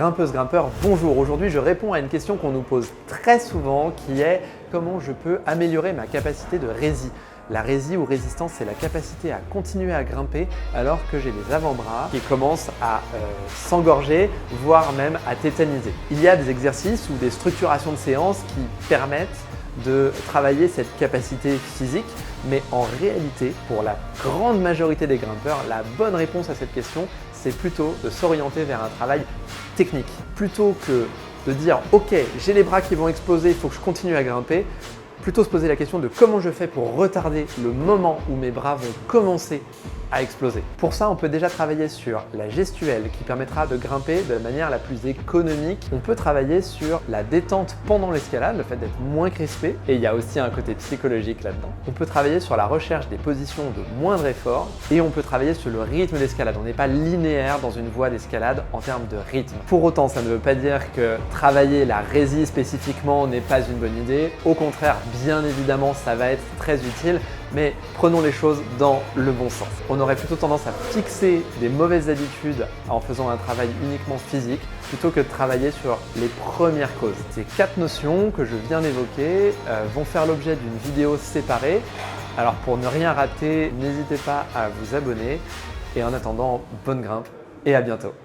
Grimpeuse, grimpeur, bonjour. Aujourd'hui, je réponds à une question qu'on nous pose très souvent qui est comment je peux améliorer ma capacité de rési. La rési ou résistance, c'est la capacité à continuer à grimper alors que j'ai les avant-bras qui commencent à s'engorger, voire même à tétaniser. Il y a des exercices ou des structurations de séances qui permettent de travailler cette capacité physique, mais en réalité, pour la grande majorité des grimpeurs, la bonne réponse à cette question, c'est plutôt de s'orienter vers un travail technique. Plutôt que de dire « Ok, j'ai les bras qui vont exploser, il faut que je continue à grimper », plutôt se poser la question de comment je fais pour retarder le moment où mes bras vont commencer à exploser. Pour ça, on peut déjà travailler sur la gestuelle qui permettra de grimper de la manière la plus économique. On peut travailler sur la détente pendant l'escalade, le fait d'être moins crispé, et il y a aussi un côté psychologique là-dedans. On peut travailler sur la recherche des positions de moindre effort et on peut travailler sur le rythme d'escalade. On n'est pas linéaire dans une voie d'escalade en termes de rythme. Pour autant, ça ne veut pas dire que travailler la rési spécifiquement n'est pas une bonne idée. Au contraire, bien évidemment, ça va être très utile, mais prenons les choses dans le bon sens. On aurait plutôt tendance à fixer des mauvaises habitudes en faisant un travail uniquement physique plutôt que de travailler sur les premières causes. Ces 4 notions que je viens d'évoquer vont faire l'objet d'une vidéo séparée. Alors pour ne rien rater, n'hésitez pas à vous abonner et en attendant, bonne grimpe et à bientôt.